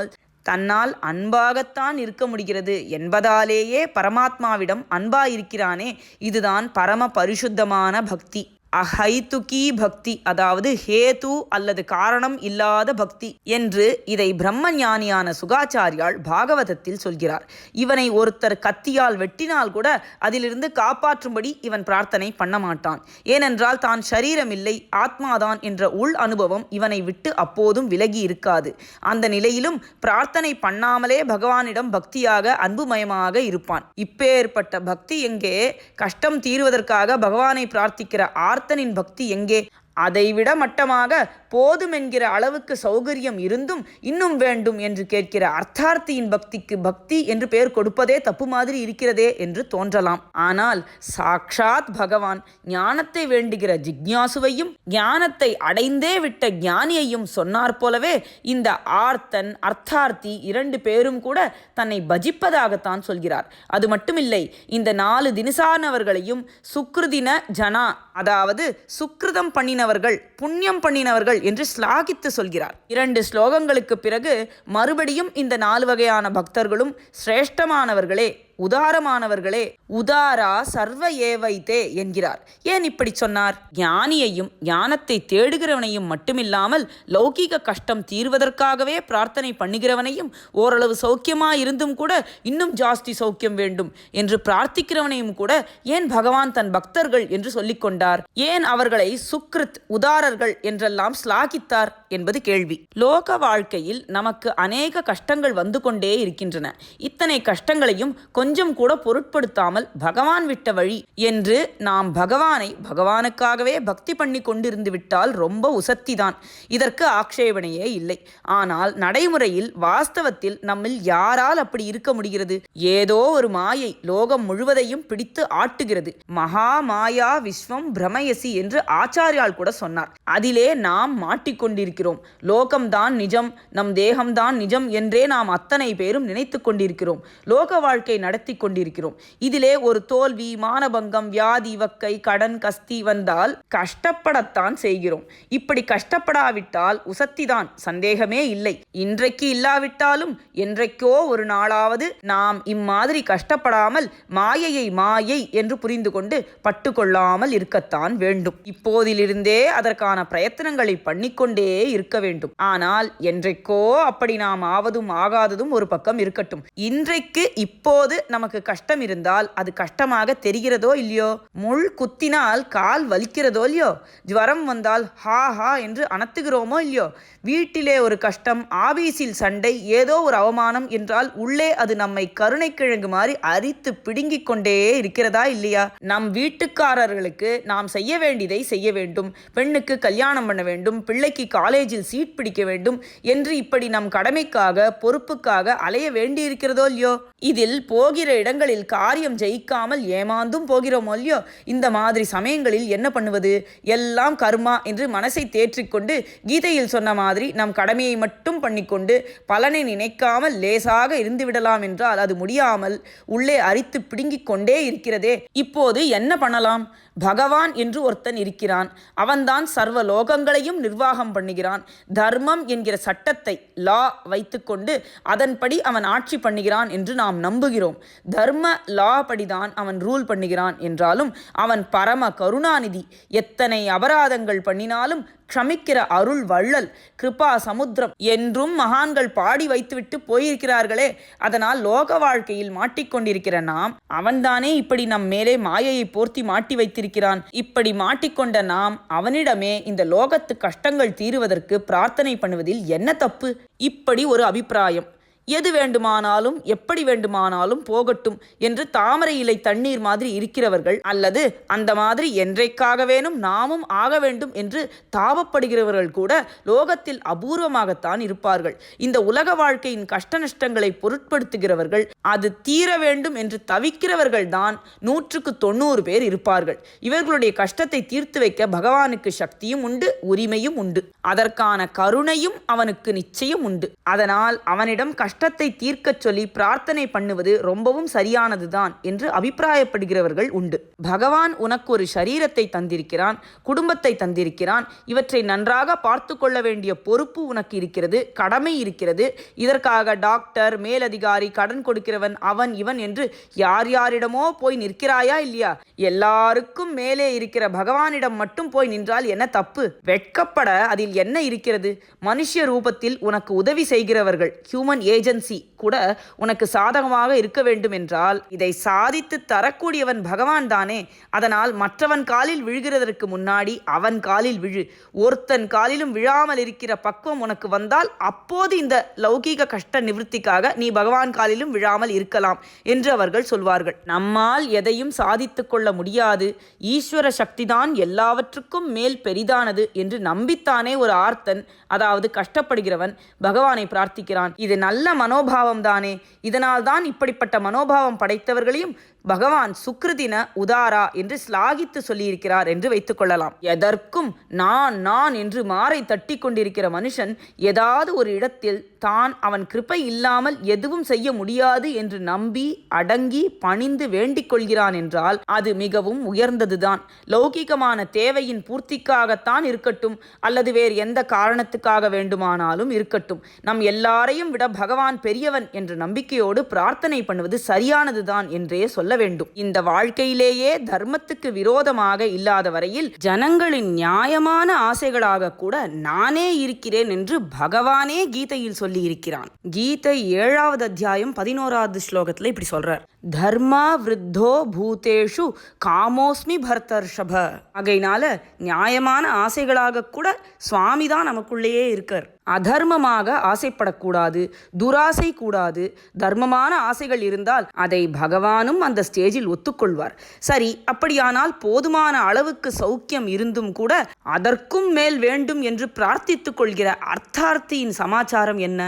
தன்னால் அன்பாகத்தான் இருக்க முடிகிறது என்பதாலேயே பரமாத்மாவிடம் அன்பாயிருக்கிறானே, இதுதான் பரம பரிசுத்தமான பக்தி. அஹைதுகி பக்தி, அதாவது ஹேது அல்லது காரணம் இல்லாத பக்தி என்று இதை பிரம்ம ஞானியான சுகாச்சாரியால் பாகவதத்தில் சொல்கிறார். இவனை ஒருத்தர் கத்தியால் வெட்டினால் கூட அதிலிருந்து காப்பாற்றும்படி இவன் பிரார்த்தனை பண்ண மாட்டான். ஏனென்றால் தான் சரீரமில்லை, ஆத்மாதான் என்ற உள் அனுபவம் இவனை விட்டு அப்போதும் விலகி இருக்காது. அந்த நிலையிலும் பிரார்த்தனை பண்ணாமலே பகவானிடம் பக்தியாக அன்புமயமாக இருப்பான். இப்பேற்பட்ட பக்தி எங்கே? கஷ்டம் தீர்வதற்காக பகவானை பிரார்த்திக்கிற ஆர்த்தனின் பக்தி எங்கே? அதைவிட மட்டமாக போதும் என்கிற அளவுக்கு சௌகரியம் இருந்தும் இன்னும் வேண்டும் என்று கேட்கிற அர்த்தார்த்தியின் பக்திக்கு பக்தி என்று பெயர் கொடுப்பதே தப்பு மாதிரி இருக்கிறதே என்று தோன்றலாம். ஆனால் சாக்ஷாத் பகவான் ஞானத்தை வேண்டுகிற ஜிக்ஞாசுவையும் ஞானத்தை அடைந்தே விட்ட ஞானியையும் சொன்னார் போலவே இந்த ஆர்த்தன் அர்த்தார்த்தி 2 பேரும் கூட தன்னை பஜிப்பதாகத்தான் சொல்கிறார். அது மட்டுமில்லை, இந்த 4 தினசானவர்களையும் சுக்ருதின ஜனா, அதாவது சுக்ருதம் பண்ணினவர்கள், புண்ணியம் பண்ணினவர்கள் என்று ஸ்லாகித்து சொல்கிறார். 2 ஸ்லோகங்களுக்கு பிறகு மறுபடியும் இந்த 4 வகையான பக்தர்களும் சிரேஷ்டமானவர்களே, உதாரமானவர்களே, உதாரா சர்வ ஏவைத்தே என்கிறார். ஏன் இப்படி சொன்னார்? ஞானியையும் ஞானத்தை தேடுகிறவனையும் மட்டுமில்லாமல் லௌகீக கஷ்டம் தீர்வதற்காகவே பிரார்த்தனை பண்ணுகிறவனையும், ஓரளவு சௌக்கியமாயிருந்தும் கூட இன்னும் ஜாஸ்தி சௌக்கியம் வேண்டும் என்று பிரார்த்திக்கிறவனையும் கூட ஏன் பகவான் தன் பக்தர்கள் என்று சொல்லிக்கொண்டார்? ஏன் அவர்களை சுக்ருத், உதாரர்கள் என்றெல்லாம் ஸ்லாகித்தார் என்பது கேள்வி. லோக வாழ்க்கையில் நமக்கு அநேக கஷ்டங்கள் வந்து கொண்டே இருக்கின்றன. இத்தனை கஷ்டங்களையும் கொஞ்சம் கூட பொருட்படுத்தாமல் பகவான் விட்ட வழி என்று நாம் பகவானை பகவானுக்காகவே பக்தி பண்ணி கொண்டிருந்து விட்டால் ரொம்ப உசத்திதான். இதற்கு ஆக்ஷேபனையே இல்லை. ஆனால் நடைமுறையில் வாஸ்தவத்தில் நம்மில் யாரால் அப்படி இருக்க முடிகிறது? ஏதோ ஒரு மாயை லோகம் முழுவதையும் பிடித்து ஆட்டுகிறது. மகா மாயா விஸ்வம் பிரமயசி என்று ஆச்சாரியால் கூட சொன்னார். அதிலே நாம் மாட்டிக்கொண்டிருக்கிறோம். லோகம்தான் நிஜம், நம் தேகம்தான் நிஜம் என்றே நாம் அத்தனை பேரும் நினைத்து கொண்டிருக்கிறோம். லோக வாழ்க்கை நடத்தி கொண்டிருக்கிறோம். இதிலே ஒரு தோல்வி, மானபங்கம், வியாதி, வக்கை, கடன், கஸ்தி வந்தால் கஷ்டப்படத்தான் செய்கிறோம். இப்படி கஷ்டப்படாவிட்டால் உசத்திதான், சந்தேகமே இல்லை. இன்றைக்கு இல்லாவிட்டாலும் என்றைக்கோ ஒரு நாளாவது நாம் இம்மாதிரி கஷ்டப்படாமல் மாயையை மாயை என்று புரிந்து கொண்டு பட்டுக்கொள்ளாமல் இருக்கத்தான் வேண்டும். இப்போதிலிருந்தே அதற்கான பிரயத்தனங்களை பண்ணிக்கொண்டே இருக்க வேண்டும். ஆனால் என்றைக்கோ அப்படி நாம் ஆவதும் ஆகாததும் ஒரு பக்கம் இருக்கட்டும். இன்றைக்கு இப்போது நமக்கு கஷ்டம் இருந்தால் அது கஷ்டமாக தெரிகிறதோ இல்லையோ? முள் குத்தினால் கால் வலிக்கிறதோ இல்லையோ? ஜுவரம் வந்தால் ஹா ஹா என்று அனத்துகிறோமோ இல்லையோ? வீட்டிலே ஒரு கஷ்டம், ஆபீஸில் சண்டை, ஏதோ ஒரு அவமானம் என்றால் உள்ளே அது நம்மை கருணைக்கிழங்கு மாதிரி அரித்து பிடுங்கிக் கொண்டே இருக்கிறதா இல்லையா? நம் வீட்டுக்காரர்களுக்கு நாம் செய்ய வேண்டியதை செய்ய வேண்டும், பெண்ணுக்கு கல்யாணம் பண்ண வேண்டும், பிள்ளைக்கு காலேஜில் சீட் பிடிக்க வேண்டும் என்று இப்படி நம் கடமைக்காக பொறுப்புக்காக அலைய வேண்டியிருக்கிறதோ இல்லையோ? இதில் போகிற இடங்களில் காரியம் ஜெயிக்காமல் ஏமாந்தும் போகிறோமோ இல்லையோ? இந்த மாதிரி சமயங்களில் என்ன பண்ணுவது? எல்லாம் கர்மா என்று மனசை தேற்றிக்கொண்டு கீதையில் சொன்ன மாதிரி நம் கடமையை மட்டும் பண்ணிக்கொண்டு பலனை நினைக்காமல் லேசாக இருந்து விடலாம் என்றால் அது முடியாமல் உள்ளே அரித்து பிடுங்கிக் கொண்டே இருக்கிறதே. இப்போது என்ன பண்ணலாம்? பகவான் என்று ஒருத்தன் இருக்கிறான். அவன்தான் சர்வ லோகங்களையும் நிர்வாகம் பண்ணுகிறான். தர்மம் என்கிற சட்டத்தை, லா வைத்துக்கொண்டு அதன்படி அவன் ஆட்சி பண்ணுகிறான் என்று நாம் நம்புகிறோம். தர்ம லா படிதான் அவன் ரூல் பண்ணுகிறான் என்றாலும் அவன் பரம கருணாநிதி. எத்தனை அபராதங்கள் பண்ணினாலும் க்ஷமிக்கிற அருள் வள்ளல், கிருபா சமுத்திரம் என்றும் மகான்கள் பாடி வைத்துவிட்டு போயிருக்கிறார்களே. அதனால் லோக வாழ்க்கையில் மாட்டிக்கொண்டிருக்கிற நாம், அவன்தானே இப்படி நம் மேலே மாயையை போர்த்தி மாட்டி வைத்திருக்கிறான். இப்படி மாட்டிக்கொண்ட நாம் அவனிடமே இந்த லோகத்து கஷ்டங்கள் தீருவதற்கு பிரார்த்தனை பண்ணுவதில் என்ன தப்பு? இப்படி ஒரு அபிப்பிராயம். எது வேண்டுமானாலும் எப்படி வேண்டுமானாலும் போகட்டும் என்று தாமரை இலை தண்ணீர் மாதிரி இருக்கிறவர்கள், அல்லது அந்த மாதிரி என்றைக்காகவேனும் நாமும் ஆக வேண்டும் என்று தாபப்படுகிறவர்கள் கூட லோகத்தில் அபூர்வமாகத்தான் இருப்பார்கள். இந்த உலக வாழ்க்கையின் கஷ்ட நஷ்டங்களை பொருட்படுத்துகிறவர்கள், அது தீர வேண்டும் என்று தவிக்கிறவர்கள் தான் 100% பேர் இருப்பார்கள். இவர்களுடைய கஷ்டத்தை தீர்த்து வைக்க பகவானுக்கு சக்தியும் உண்டு, உரிமையும் உண்டு. அதற்கான கருணையும் அவனுக்கு நிச்சயம் உண்டு. அதனால் அவனிடம் கஷ்டத்தை தீர்க்கச் சொல்லி பிரார்த்தனை பண்ணுவது ரொம்பவும் சரியானதுதான் என்று அபிப்பிராயப்படுகிறவர்கள் உண்டு. பகவான் உனக்கு ஒரு சரீரத்தை தந்திருக்கிறான், குடும்பத்தை தந்திருக்கிறான். இவற்றை நன்றாக பார்த்து கொள்ள வேண்டிய பொறுப்பு உனக்கு இருக்கிறது, கடமை இருக்கிறது. இதற்காக டாக்டர், மேலதிகாரி, கடன் கொடுக்கிறவன், அவன் இவன் என்று யார் யாரிடமோ போய் நிற்கிறாயா இல்லையா? எல்லாருக்கும் மேலே இருக்கிற பகவானிடம் மட்டும் போய் நின்றால் என்ன தப்பு? வெட்கப்பட அதில் என்ன இருக்கிறது? மனுஷ ரூபத்தில் உனக்கு உதவி செய்கிறவர்கள், ஹியூமன் ஏஜென்சி கூட உனக்கு சாதகமாக இருக்க வேண்டும் என்றால் இதை சாதித்து தரக்கூடியவன் பகவான் தானே. அதனால் மற்றவன் காலில் விழுகிறதற்கு முன்னாடி அவன் காலில் விழு. ஒருத்தன் காலிலும் விழாமல் இருக்கிற பக்குவம் உனக்கு வந்தால் அப்போது இந்த லௌகீக கஷ்ட நிவர்த்திக்காக நீ பகவான் காலிலும் விழாமல் இருக்கலாம் என்று அவர்கள் சொல்வார்கள். நம்மால் எதையும் சாதித்து கொள்ள முடியாது, ஈஸ்வர சக்திதான் எல்லாவற்றுக்கும் மேல் பெரிதானது என்று நம்பித்தானே ஒரு ஆர்த்தன், அதாவது கஷ்டப்படுகிறவன், பகவானை பிரார்த்திக்கிறான். இது நல்ல மனோபாவம் தானே. இதனால் தான் இப்படிப்பட்ட மனோபாவம் படைத்தவர்களையும் பகவான் சுக்ருதின உதாரா என்று ஸ்லாகித்து சொல்லியிருக்கிறார் என்று வைத்துக் கொள்ளலாம். எதற்கும் நான் நான் என்று மாரை தட்டி கொண்டிருக்கிற மனுஷன் ஏதாவது ஒரு இடத்தில் தான் அவன் கிருபை இல்லாமல் எதுவும் செய்ய முடியாது என்று நம்பி அடங்கி பணிந்து வேண்டிக் கொள்கிறான் என்றால் அது மிகவும் உயர்ந்ததுதான். லௌகிகமான தேவையின் பூர்த்திக்காகத்தான் இருக்கட்டும், அல்லது வேறு எந்த காரணத்துக்காக வேண்டுமானாலும் இருக்கட்டும், நம் எல்லாரையும் விட பகவான் பெரியவன் என்ற நம்பிக்கையோடு பிரார்த்தனை பண்ணுவது சரியானதுதான் என்றே சொல்ல வேண்டும். இந்த வாழ்க்கையிலேயே தர்மத்துக்கு விரோதமாக இல்லாத வரையில் ஜனங்களின் நியாயமான ஆசைகளாக கூட நானே இருக்கிறேன் என்று பகவானே கீதையில் சொல்லி இருக்கிறான். கீதை 7வது அத்தியாயம் 11வது ஸ்லோகத்தில் இப்படி சொல்றார்: தர்மா விருத்தோ பூதேஷு காமோஸ்மி பர்தர்ஷப. ஆகையினால நியாயமான ஆசைகளாக கூட சுவாமி தான் நமக்குள்ளேயே இருக்கார். அதர்மமாக ஆசைப்படக்கூடாது, துராசை கூடாது. தர்மமான ஆசைகள் இருந்தால் அதை பகவானும் அந்த ஸ்டேஜில் ஒத்துக்கொள்வார். சரி, அப்படியானால் போதுமான அளவுக்கு சௌக்கியம் இருந்தும் கூட அதற்கும் மேல் வேண்டும் என்று பிரார்த்தித்துக் கொள்கிற அர்த்தார்த்தியின் சமாச்சாரம் என்ன?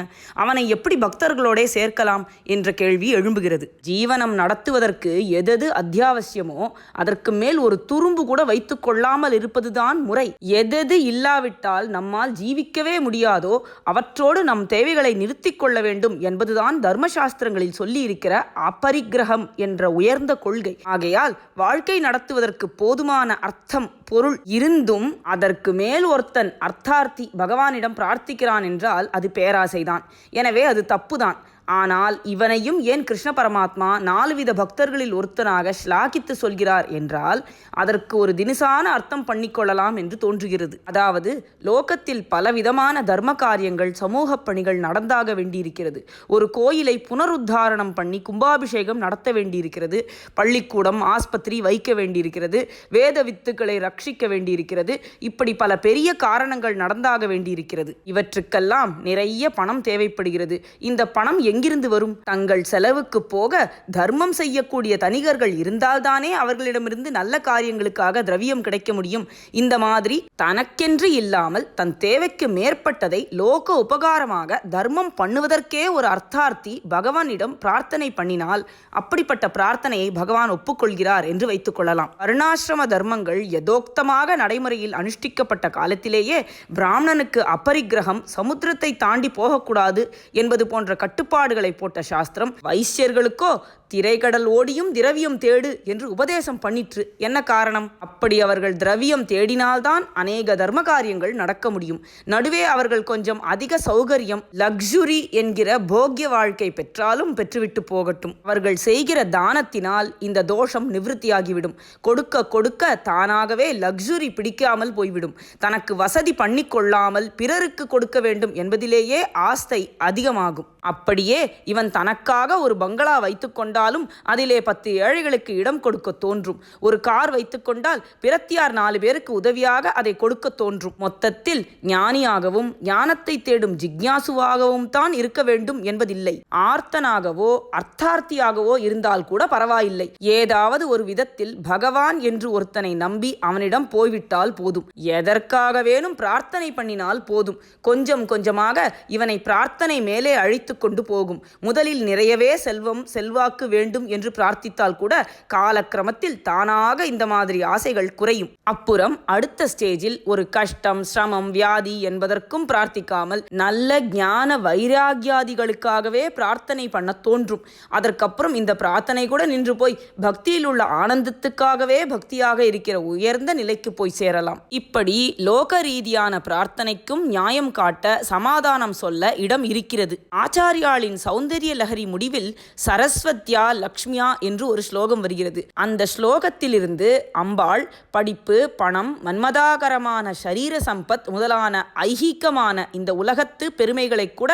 அவனை எப்படி பக்தர்களோட சேர்க்கலாம் என்ற கேள்வி எழும்புகிறது. ஜீவனம் நடத்துவதற்கு எதெது அத்தியாவசியமோ அதற்கு மேல் ஒரு துரும்பு கூட வைத்துக் கொள்ளாமல் இருப்பதுதான் முறை. எதெது இல்லாவிட்டால் நம்மால் ஜீவிக்கவே முடியாதோ அவற்றோடு நம் தேவைகளை நிறுத்திக் கொள்ள வேண்டும் என்பதுதான் தர்மசாஸ்திரங்களில் சொல்லி இருக்கிற அபரிக்கிரகம் என்ற உயர்ந்த கொள்கை. ஆகையால் வாழ்க்கை நடத்துவதற்கு போதுமான அர்த்தம், பொருள் இருந்தும் அதற்கு மேல் ஒருத்தன் அர்த்தார்த்தி பகவானிடம் பிரார்த்திக்கிறான் என்றால் அது பேராசைதான். எனவே அது தப்புதான். ஆனால் இவனையும் ஏன் கிருஷ்ண பரமாத்மா 4 வித பக்தர்களில் ஒருத்தனாக ஸ்லாகித்து சொல்கிறார் என்றால் அதற்கு ஒரு தினுசான அர்த்தம் பண்ணிக்கொள்ளலாம் என்று தோன்றுகிறது. அதாவது லோகத்தில் பலவிதமான தர்ம காரியங்கள், சமூக பணிகள் நடந்தாக வேண்டியிருக்கிறது. ஒரு கோயிலை புனருத்தாரணம் பண்ணி கும்பாபிஷேகம் நடத்த வேண்டியிருக்கிறது. பள்ளிக்கூடம், ஆஸ்பத்திரி வைக்க வேண்டியிருக்கிறது. வேத வித்துக்களை ரட்சிக்க வேண்டியிருக்கிறது. இப்படி பல பெரிய காரணங்கள் நடந்தாக வேண்டியிருக்கிறது. இவற்றுக்கெல்லாம் நிறைய பணம் தேவைப்படுகிறது. இந்த பணம் எங்கிருந்து வரும்? தங்கள் செலவுக்கு போக தர்மம் செய்யக்கூடிய தனிகர்கள் இருந்தால்தானே அவர்களிடமிருந்து நல்ல காரியங்களுக்காக திரவியம் கிடைக்க முடியும். இந்த மாதிரி தனக்கென்று இல்லாமல் தன் தேவைக்கு மேற்பட்டதை லோக உபகாரமாக தர்மம் பண்ணுவதற்கே ஒரு அர்த்தார்த்தி பகவானிடம் பிரார்த்தனை பண்ணினால் அப்படிப்பட்ட பிரார்த்தனையை பகவான் ஒப்புக்கொள்கிறார் என்று வைத்துக் கொள்ளலாம். வர்ணாசிரம தர்மங்கள் யதோக்தமாக நடைமுறையில் அனுஷ்டிக்கப்பட்ட காலத்திலேயே பிராமணனுக்கு அபரிக்கிரகம், சமுத்திரத்தை தாண்டி போகக்கூடாது என்பது போன்ற கட்டுப்பாடுகளை போட்ட சாஸ்திரம் வைசியர்களுக்கோ திரைக்கடல் ஓடியும் திரவியம் தேடு என்று உபதேசம் பண்ணிற்று. என்ன காரணம்? அப்படி அவர்கள் திரவியம் தேடினால்தான் அநேக தர்ம காரியங்கள் நடக்க முடியும். நடுவே அவர்கள் கொஞ்சம் அதிக சௌகரியம், லக்ஸுரி என்கிற போக்கிய வாழ்க்கை பெற்றாலும் பெற்றுவிட்டு போகட்டும். அவர்கள் செய்கிற தானத்தினால் இந்த தோஷம் நிவிருத்தியாகிவிடும். கொடுக்க கொடுக்க தானாகவே லக்ஸுரி பிடிக்காமல் போய்விடும். தனக்கு வசதி பண்ணி கொள்ளாமல் பிறருக்கு கொடுக்க வேண்டும் என்பதிலேயே ஆஸ்தை அதிகமாகும். அப்படியே இவன் தனக்காக ஒரு பங்களா வைத்துக்கொண்டாலும் அதிலே 10 ஏழைகளுக்கு இடம் கொடுக்க தோன்றும். ஒரு கார் வைத்துக்கொண்டால் பிரத்தியார் 4 பேருக்கு உதவியாக அதை கொடுக்க தோன்றும். மொத்தத்தில் ஞானியாகவும் ஞானத்தை தேடும் ஜிக்ஞாசுவாகவும் தான் இருக்க வேண்டும் என்பதில்லை. ஆர்த்தனாகவோ அர்த்தார்த்தியாகவோ இருந்தால் கூட பரவாயில்லை. ஏதாவது ஒரு விதத்தில் பகவான் என்று ஒருத்தனை நம்பி அவனிடம் போய்விட்டால் போதும். எதற்காகவேனும் பிரார்த்தனை பண்ணினால் போதும். கொஞ்சம் கொஞ்சமாக இவனை பிரார்த்தனை மேலே அழித்து கொண்டு போகும். முதலில் நிறையவே செல்வம், செல்வாக்கு வேண்டும் என்று பிரார்த்தித்தால் கூட காலக்கிரமத்தில் தானாக இந்த மாதிரி ஆசைகள் குறையும். அப்புறம் அடுத்த ஸ்டேஜில் ஒரு கஷ்டம், சிரமம், வியாதி என்பதற்கும் பிரார்த்திக்காமல் நல்ல ஞான வைராகியாதிகளுக்காகவே பிரார்த்தனை பண்ண தோன்றும். அதற்கப்புறம் இந்த பிரார்த்தனை கூட நின்று போய் பக்தியில் உள்ள ஆனந்தத்துக்காகவே பக்தியாக இருக்கிற உயர்ந்த நிலைக்கு போய் சேரலாம். இப்படி லோக ரீதியான பிரார்த்தனைக்கும் நியாயம் காட்ட, சமாதானம் சொல்ல இடம் இருக்கிறது. ஆச்சாரியாளின் சௌந்தரிய லஹரி முடிவில் சரஸ்வத்யா லக்ஷ்மியா என்று ஒரு ஸ்லோகம் வருகிறது. அந்த ஸ்லோகத்திலிருந்து அம்பாள் படிப்பு, பணம், மன்மதாகரமான ஷரீர சம்பத் முதலான ஐஹீகமான இந்த உலகத்து பெருமைகளை கூட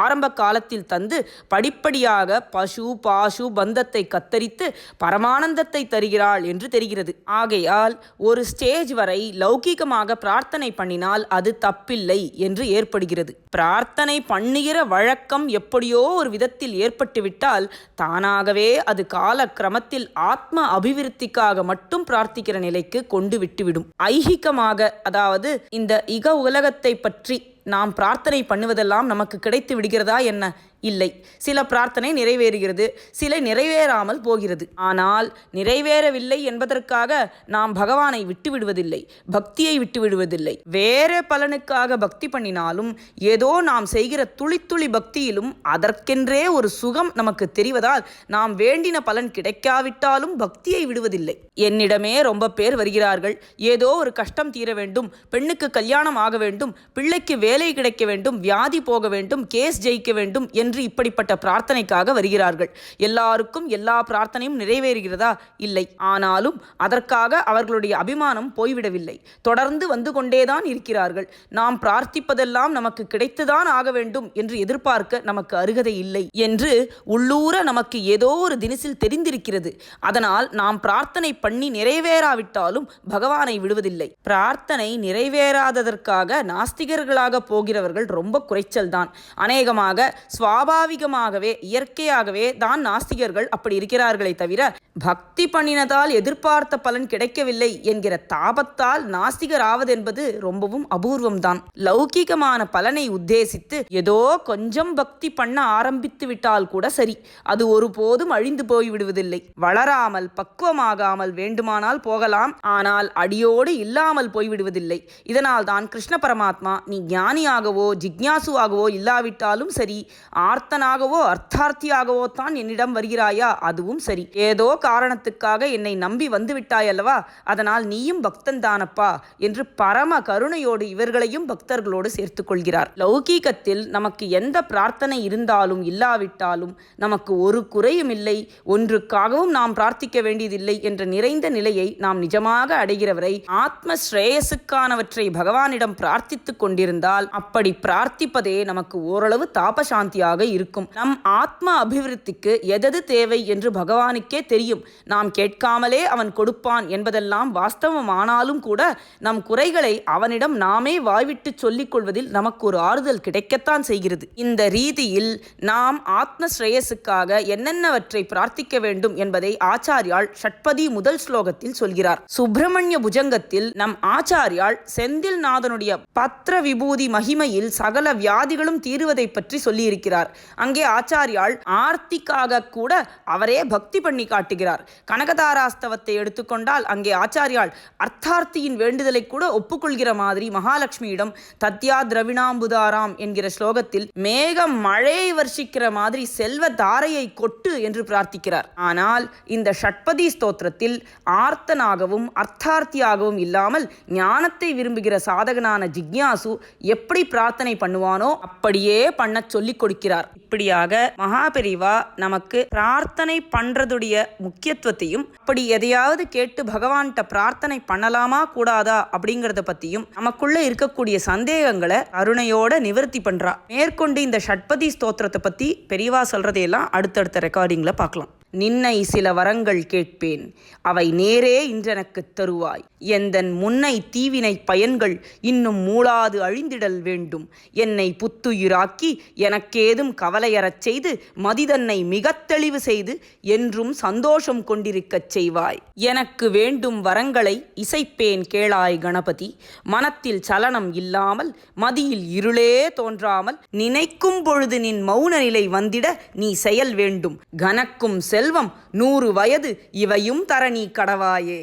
ஆரம்ப காலத்தில் தந்து படிப்படியாக பசு பாசு பந்தத்தை கத்தரித்து பரமானந்தத்தை தருகிறாள் என்று தெரிகிறது. ஆகையால் ஒரு ஸ்டேஜ் வரை லௌகீகமாக பிரார்த்தனை பண்ணினால் அது தப்பில்லை என்று ஏற்படுகிறது. பிரார்த்தனை பண்ணுகிற வழக்கம் எப்படியோ ஒரு விதத்தில் ஏற்பட்டுவிட்டால் தானாகவே அது கால கிரமத்தில் ஆத்ம அபிவிருத்திக்காக மட்டும் பிரார்த்திக்கிற நிலைக்கு கொண்டு விட்டுவிடும். ஐஹிகமாக, அதாவது இந்த இக உலகத்தை பற்றி நாம் பிரார்த்தனை பண்ணுவதெல்லாம் நமக்கு கிடைத்து விடுகிறதா என்ன? இல்லை. சில பிரார்த்தனை நிறைவேறுகிறது, சில நிறைவேறாமல் போகிறது. ஆனால் நிறைவேறவில்லை என்பதற்காக நாம் பகவானை விட்டுவிடுவதில்லை, பக்தியை விட்டுவிடுவதில்லை. வேற பலனுக்காக பக்தி பண்ணினாலும் ஏதோ நாம் செய்கிற துளி துளி பக்தியிலும் அதற்கென்றே ஒரு சுகம் நமக்கு தெரிவதால் நாம் வேண்டின பலன் கிடைக்காவிட்டாலும் பக்தியை விடுவதில்லை. என்னிடமே ரொம்ப பேர் வருகிறார்கள். ஏதோ ஒரு கஷ்டம் தீர வேண்டும், பெண்ணுக்கு கல்யாணம் ஆக வேண்டும், பிள்ளைக்கு வேலை கிடைக்க வேண்டும், வியாதி போக வேண்டும், கேஸ் ஜெயிக்க வேண்டும் என்று இப்படிப்பட்ட பிரார்த்தனைக்காக வருகிறார்கள். எல்லாருக்கும் எல்லா பிரார்த்தனையும் நிறைவேறுகிறதா? இல்லை. ஆனாலும் அதற்காக அவர்களுடைய அபிமானம் போய்விடவில்லை. தொடர்ந்து வந்து கொண்டேதான் இருக்கிறார்கள். நாம் பிரார்த்திப்பதெல்லாம் நமக்கு கிடைத்துதான் ஆக வேண்டும் என்று எதிர்பார்க்க நமக்கு அருகதை இல்லை என்று உள்ளூர நமக்கு ஏதோ ஒரு தினசில் தெரிந்திருக்கிறது. அதனால் நாம் பிரார்த்தனை பண்ணி நிறைவேறாவிட்டாலும் பகவானை விடுவதில்லை. பிரார்த்தனை நிறைவேறாததற்காக நாஸ்திகர்களாக போகிறவர்கள் ரொம்ப குறைச்சல்தான். அநேகமாக சுவாபாவிகமாகவே இயற்கையாகவே தான் நாஸ்திகர்கள் அப்படி இருக்கிறார்களே தவிர பக்தி பண்ணினதால் எதிர்பார்த்த பலன் கிடைக்கவில்லை என்கிற தாபத்தால் நாஸ்திகர் ஆவதென்பது ரொம்பவும் அபூர்வம்தான். லௌகிகமான பலனை உத்தேசித்து ஏதோ கொஞ்சம் பக்தி பண்ண ஆரம்பித்து விட்டால் கூட சரி, அது ஒருபோதும் அழிந்து போய்விடுவதில்லை. வளராமல் பக்குவமாகாமல் வேண்டுமானால் போகலாம், ஆனால் அடியோடு இல்லாமல் போய்விடுவதில்லை. இதனால் தான் கிருஷ்ண பரமாத்மா நீ ஞான ஞானியாகவோ ஜிக்ஞாசுவாகவோ இல்லாவிட்டாலும் சரி, ஆர்த்தனாகவோ அர்த்தார்த்தியாகவோ தான் என்னிடம் வருகிறாயா, அதுவும் சரி. ஏதோ காரணத்துக்காக என்னை நம்பி வந்து விட்டாயல்லவா, அதனால் நீயும் பக்தன் தானப்பா என்று பரம கருணையோடு இவர்களையும் பக்தர்களோடு சேர்த்து கொள்கிறார். லௌகீகத்தில் நமக்கு எந்த பிரார்த்தனை இருந்தாலும் இல்லாவிட்டாலும் நமக்கு ஒரு குறையும் இல்லை, ஒன்றுக்காகவும் நாம் பிரார்த்திக்க வேண்டியதில்லை என்ற நிறைந்த நிலையை நாம் நிஜமாக அடைகிறவரை ஆத்ம ஸ்ரேயசுக்கானவற்றை பகவானிடம் பிரார்த்தித்துக் கொண்டிருந்தால் அப்படி பிரார்த்திப்பதே நமக்கு ஓரளவு தாபசாந்தியாக இருக்கும். நம் ஆத்ம அபிவிருத்திக்கு எதது தேவை என்று பகவானுக்கே தெரியும். நாம் கேட்காமலே அவன் கொடுப்பான் என்பதெல்லாம் வாஸ்தவமானாலும் கூட நம் குறைகளை அவனிடம் நாமே வாய்விட்டு சொல்லிக் கொள்வதில் நமக்கு ஒரு ஆறுதல் கிடைக்கத்தான் செய்கிறது. இந்த ரீதியில் நாம் ஆத்ம ஸ்ரேயசுக்காக என்னென்னவற்றை பிரார்த்திக்க வேண்டும் என்பதை ஆச்சாரியால் ஷட்பதி முதல் ஸ்லோகத்தில் சொல்கிறார். சுப்பிரமணிய புஜங்கத்தில் நம் ஆச்சாரியால் செந்தில் நாதனுடைய பத்ர விபூதி மகிமையில் சகல வியாதிகளும் தீருவதை பற்றி சொல்லியிருக்கிறார். அங்கே ஆச்சாரியால் ஆர்த்திக்காக கூட அவரே பக்தி பண்ணி காட்டுகிறார். கனகதாராஸ்தவத்தை எடுத்துக்கொண்டால் அங்கே ஆச்சாரியால் அர்த்தார்த்தியின் வேண்டுதலை கூட ஒப்புக்கொள்கிற மாதிரி மகாலட்சுமியிடம் தத்யா திரவிணாம்புதாராம் என்கிற ஸ்லோகத்தில் மேகம் மழையை வர்ஷிக்கிற மாதிரி செல்வ தாரையை கொட்டு என்று பிரார்த்திக்கிறார். ஆனால் இந்த ஷட்பதி ஸ்தோத்திரத்தில் ஆர்த்தனாகவும் அர்த்தார்த்தியாகவும் இல்லாமல் ஞானத்தை விரும்புகிற சாதகனான ஜிக்ஞாசு எப்படி பிரார்த்தனை பண்ணுவானோ அப்படியே பண்ண சொல்லிக் கொடுக்கிறார். இப்படியாக மகாபெரிவா நமக்கு பிரார்த்தனை பண்றதுடைய முக்கியத்துவத்தையும், அப்படி எதையாவது கேட்டு பகவான்கிட்ட பிரார்த்தனை பண்ணலாமா கூடாதா அப்படிங்கறத பத்தியும் நமக்குள்ள இருக்கக்கூடிய சந்தேகங்களை கருணையோட நிவர்த்தி பண்றா. மேற்கொண்டு இந்த ஷட்பதி ஸ்தோத்திரத்தை பத்தி பெரியவா சொல்றதையெல்லாம் அடுத்தடுத்த ரெக்கார்டிங்ல பார்க்கலாம். நின்னை சில வரங்கள் கேட்பேன், அவை நேரே இன்றெனக்கு தருவாய். எந்தன் முன்னை தீவினை பயன்கள் இன்னும் மூளாது அழிந்திடல் வேண்டும். என்னை புத்துயிராக்கி எனக்கேதும் கவலையறச் செய்து மதிதன்னை மிகத் தெளிவு செய்து என்றும் சந்தோஷம் கொண்டிருக்கச் செய்வாய். எனக்கு வேண்டும் வரங்களை இசைப்பேன் கேளாய் கணபதி. மனத்தில் சலனம் இல்லாமல் மதியில் இருளே தோன்றாமல் நினைக்கும் பொழுது நின் மௌன நிலை வந்திட நீ செயல் வேண்டும். கனக்கும் செல்வம் 100 வயது இவையும் தர நீ கடவாயே.